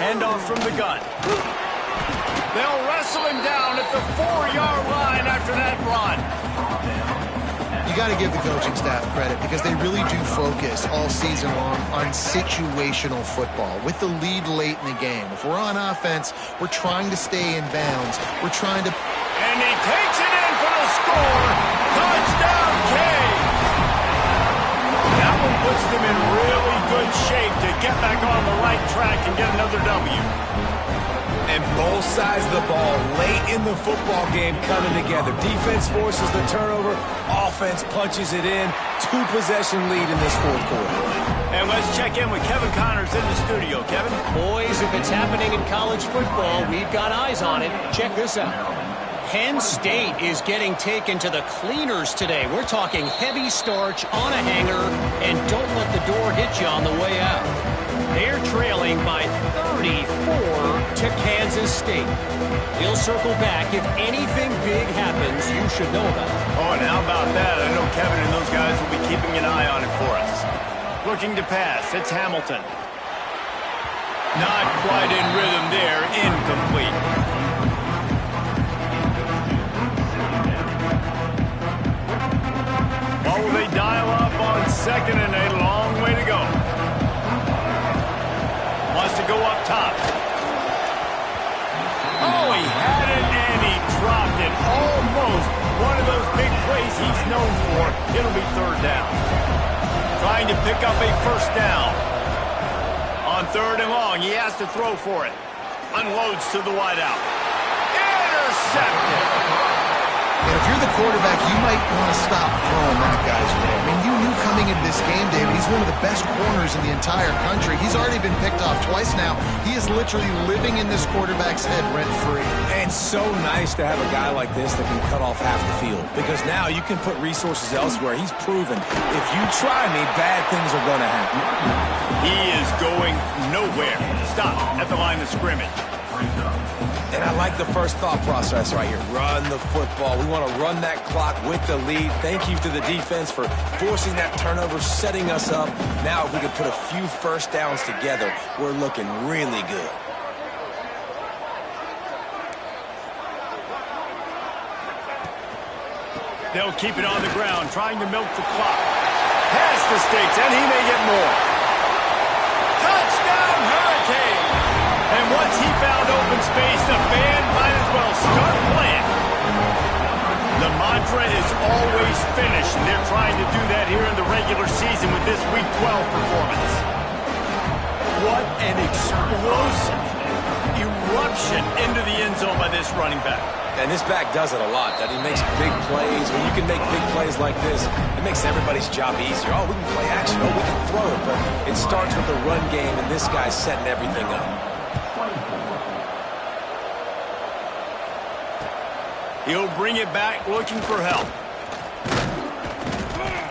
Handoff from the gun. They'll wrestle him down at the 4-yard line after that run. You got to give the coaching staff credit because they really do focus all season long on situational football with the lead late in the game. If we're on offense, we're trying to stay in bounds. We're trying to... And he takes it in for the score. Touchdown, Canes. That one puts them in really good shape to get back on the right track and get another W. And both sides of the ball late in the football game coming together. Defense forces the turnover. Offense punches it in. 2-possession lead in this fourth quarter. And let's check in with Kevin Connors in the studio. Kevin? Boys, if it's happening in college football, we've got eyes on it. Check this out. Penn State is getting taken to the cleaners today. We're talking heavy starch on a hanger, and don't let the door hit you on the way out. They're trailing by 34 to Kansas State. We'll circle back. If anything big happens, you should know about it. Oh, and how about that? I know Kevin and those guys will be keeping an eye on it for us. Looking to pass. It's Hamilton. Not quite in rhythm there. Incomplete. Oh, will they dial up on second and a long way to go. Wants to go up top. Oh, he had it and he dropped it. Almost one of those big plays he's known for. It'll be third down. Trying to pick up a first down. On third and long, he has to throw for it. Unloads to the wideout. Intercepted. And if you're the quarterback, you might want to stop throwing that guy's way. I mean, you knew coming into this game, David, he's one of the best corners in the entire country. He's already been picked off twice now. He is literally living in this quarterback's head rent-free. And so nice to have a guy like this that can cut off half the field. Because now you can put resources elsewhere. He's proven, if you try me, bad things are going to happen. He is going nowhere. Stop at the line of scrimmage. And I like the first thought process right here. Run the football. We want to run that clock with the lead. Thank you to the defense for forcing that turnover, setting us up. Now if we can put a few first downs together, we're looking really good. They'll keep it on the ground, trying to milk the clock. Past the stakes, and he may get more. Touchdown, Hurricane! And once he found open space, the band might as well start playing. The mantra is always finish, and they're trying to do that here in the regular season with this Week 12 performance. What an explosive eruption into the end zone by this running back. And this back does it a lot, that he makes big plays. When you can make big plays like this, it makes everybody's job easier. Oh, we can play action. Oh, we can throw it. But it starts with the run game, and this guy's setting everything up. He'll bring it back looking for help.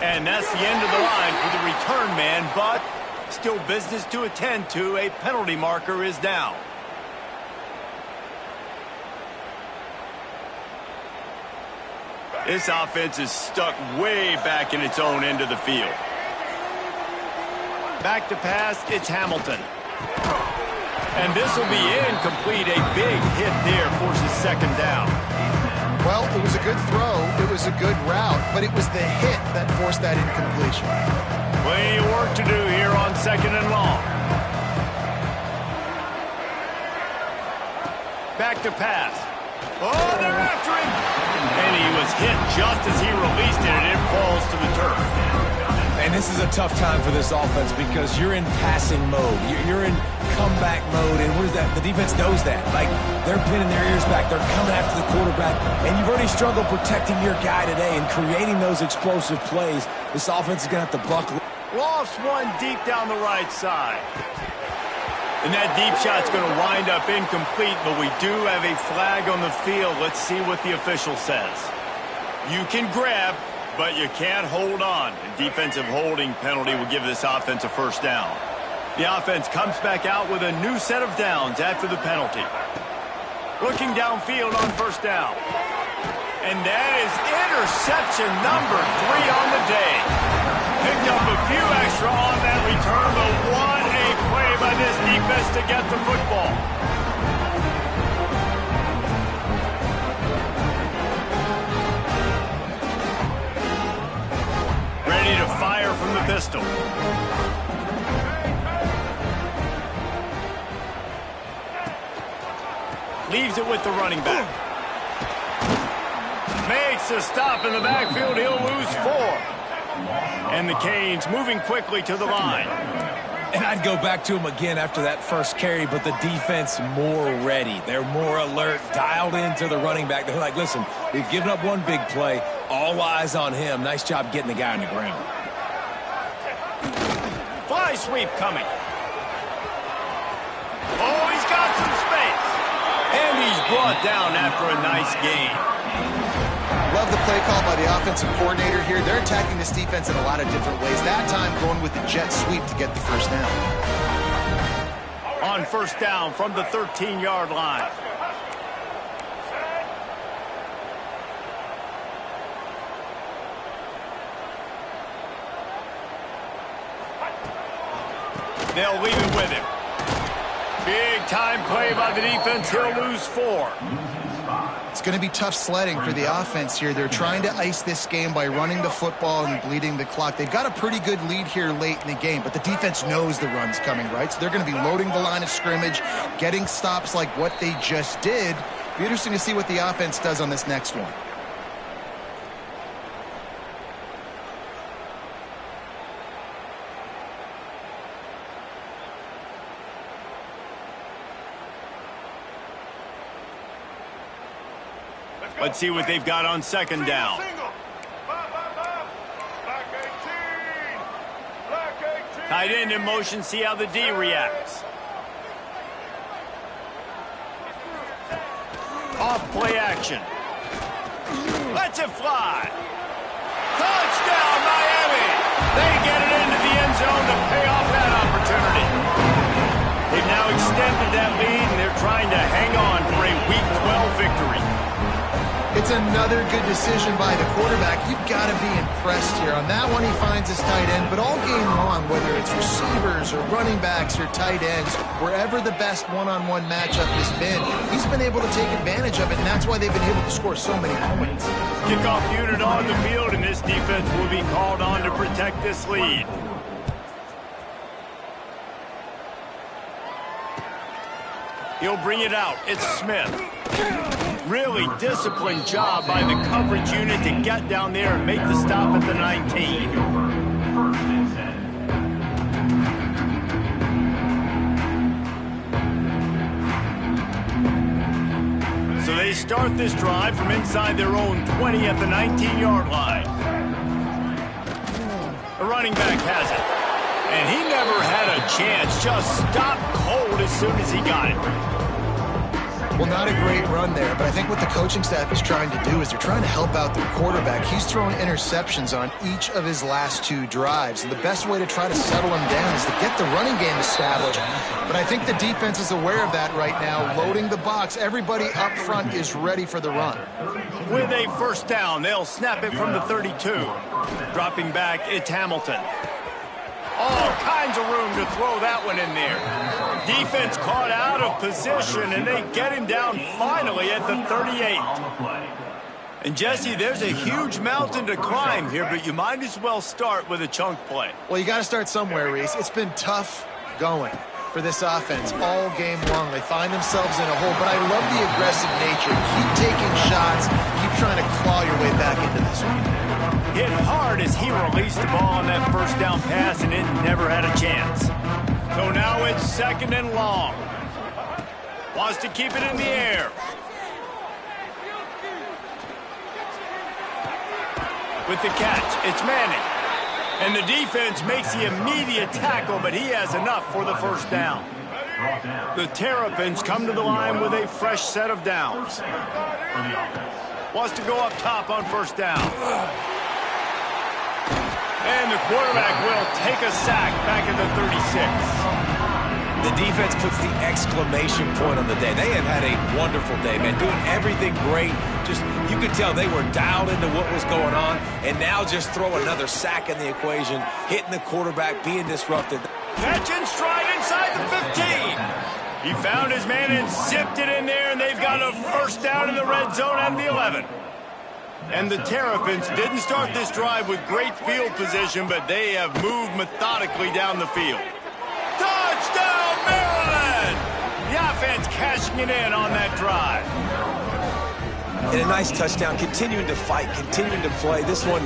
And that's the end of the line for the return man, but still business to attend to. A penalty marker is down. This offense is stuck way back in its own end of the field. Back to pass, it's Hamilton. And this will be incomplete. A big hit there forces second down. Well, it was a good throw, it was a good route, but it was the hit that forced that incompletion. Plenty of work to do here on second and long. Back to pass. Oh, they're after him! And he was hit just as he released it, and it falls to the turf. And this is a tough time for this offense because you're in passing mode. You're in comeback mode, and what is that? The defense knows that. Like, they're pinning their ears back. They're coming after the quarterback, and you've already struggled protecting your guy today and creating those explosive plays. This offense is going to have to buckle. Lost one deep down the right side. And that deep shot's going to wind up incomplete, but we do have a flag on the field. Let's see what the official says. You can grab, but you can't hold on. A defensive holding penalty will give this offense a first down. The offense comes back out with a new set of downs after the penalty. Looking downfield on first down. And that is interception number 3 on the day. Picked up a few extra on that return, but what a play by this defense to get the football. Ready to fire from the pistol. Leaves it with the running back. Makes a stop in the backfield. He'll lose 4. And the Canes moving quickly to the line. And I'd go back to him again after that first carry, but the defense more ready. They're more alert, dialed into the running back. They're like, listen, we've given up one big play. All eyes on him. Nice job getting the guy on the ground. Fly sweep coming. Oh, he's got some space. And he's brought down after a nice gain. Love the play call by the offensive coordinator here. They're attacking this defense in a lot of different ways. That time going with the jet sweep to get the first down. On first down from the 13-yard line. They'll leave it with him. Big time play by the defense. He'll lose 4. It's going to be tough sledding for the offense here. They're trying to ice this game by running the football and bleeding the clock. They've got a pretty good lead here late in the game, but the defense knows the run's coming, right? So they're going to be loading the line of scrimmage, getting stops like what they just did. Be interesting to see what the offense does on this next one. Let's see what they've got on second down. Tight end in motion, see how the D reacts. Off play action. Lets it fly. Touchdown, Miami! They get it into the end zone to pay off that opportunity. They've now extended that lead, and they're trying to hang on for a Week 12 victory. It's another good decision by the quarterback. You've got to be impressed here. On that one, he finds his tight end, but all game long, whether it's receivers or running backs or tight ends, wherever the best one-on-one matchup has been, he's been able to take advantage of it, and that's why they've been able to score so many points. Kickoff unit on the field, and this defense will be called on to protect this lead. He'll bring it out. It's Smith. Really disciplined job by the coverage unit to get down there and make the stop at the 19. So they start this drive from inside their own 20 at the 19-yard line. The running back has it. And he never had a chance. Just stopped cold as soon as he got it. Well, not a great run there, but I think what the coaching staff is trying to do is they're trying to help out their quarterback. He's throwing interceptions on each of his last 2 drives, and the best way to try to settle him down is to get the running game established. But I think the defense is aware of that right now, loading the box. Everybody up front is ready for the run. With a first down, they'll snap it from the 32. Dropping back, it's Hamilton. All kinds of room to throw that one in there. Defense caught out of position, and they get him down finally at the 38. And, Jesse, there's a huge mountain to climb here, but you might as well start with a chunk play. Well, you got to start somewhere, Reese. It's been tough going for this offense all game long. They find themselves in a hole, but I love the aggressive nature. Keep taking shots. Keep trying to claw your way back into this one. Hit hard as he released the ball on that first down pass, and it never had a chance. So now it's second and long. Wants to keep it in the air. With the catch, it's Manning. And the defense makes the immediate tackle, but he has enough for the first down. The Terrapins come to the line with a fresh set of downs. Wants to go up top on first down. And the quarterback will take a sack back at the 36. The defense puts the exclamation point on the day. They have had a wonderful day, man, doing everything great. Just, you could tell they were dialed into what was going on, and now just throw another sack in the equation, hitting the quarterback, being disrupted. Catch and stride inside the 15. He found his man and zipped it in there, and they've got a first down in the red zone at the 11. And the Terrapins didn't start this drive with great field position, but they have moved methodically down the field. Touchdown, Maryland! The offense cashing it in on that drive. And a nice touchdown, continuing to fight, continuing to play. This one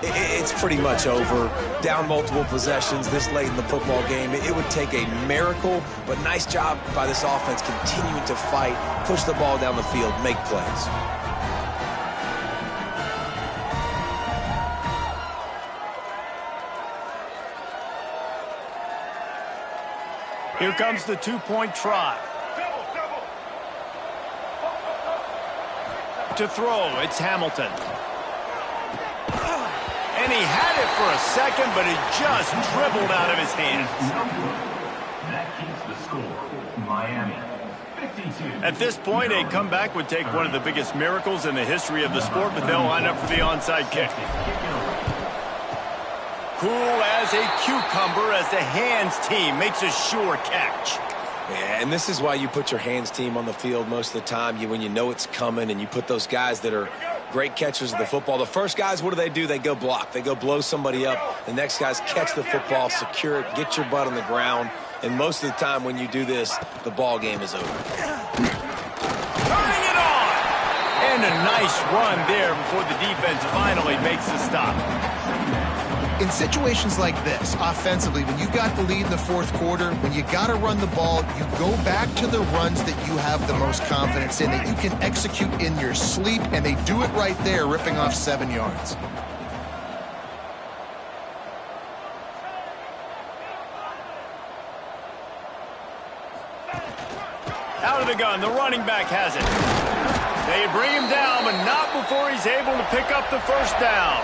it's pretty much over. Down multiple possessions this late in the football game. It would take a miracle, but nice job by this offense continuing to fight, push the ball down the field, make plays. Here comes the two-point try. To throw, it's Hamilton. And he had it for a second, but it just dribbled out of his hands. That keeps the score. Miami, 52. At this point, a comeback would take one of the biggest miracles in the history of the sport, but they'll line up for the onside kick. Cool as a cucumber as the hands team makes a sure catch. Yeah, and this is why you put your hands team on the field most of the time. When you know it's coming, and you put those guys that are great catchers of the football. The first guys, what do? They go block. They go blow somebody up. The next guys catch the football, secure it, get your butt on the ground. And most of the time when you do this, the ball game is over. Turning it on! And a nice run there before the defense finally makes the stop. In situations like this, offensively, when you got the lead in the fourth quarter, when you got to run the ball, you go back to the runs that you have the most confidence in, that you can execute in your sleep, and they do it right there, ripping off 7 yards. Out of the gun, the running back has it. They bring him down, but not before he's able to pick up the first down.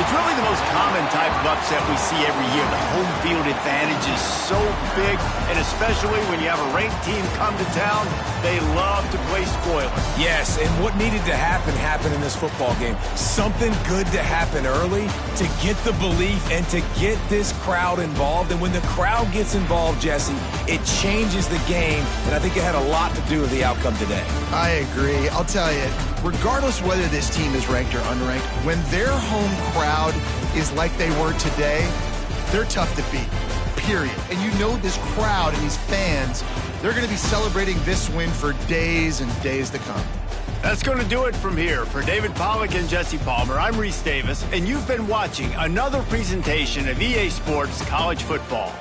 It's really the most common type of upset we see every year. The home field advantage is so big, and especially when you have a ranked team come to town, they love to play spoiler. Yes, and what needed to happen happened in this football game. Something good to happen early to get the belief and to get this crowd involved. And when the crowd gets involved, Jesse, it changes the game, and I think it had a lot to do with the outcome today. I agree. I'll tell you, regardless whether this team is ranked or unranked, when their home crowd is like they were today, they're tough to beat, period. And you know this crowd and these fans, they're going to be celebrating this win for days and days to come. That's going to do it from here. For David Pollack and Jesse Palmer, I'm Reese Davis, and you've been watching another presentation of EA Sports College Football.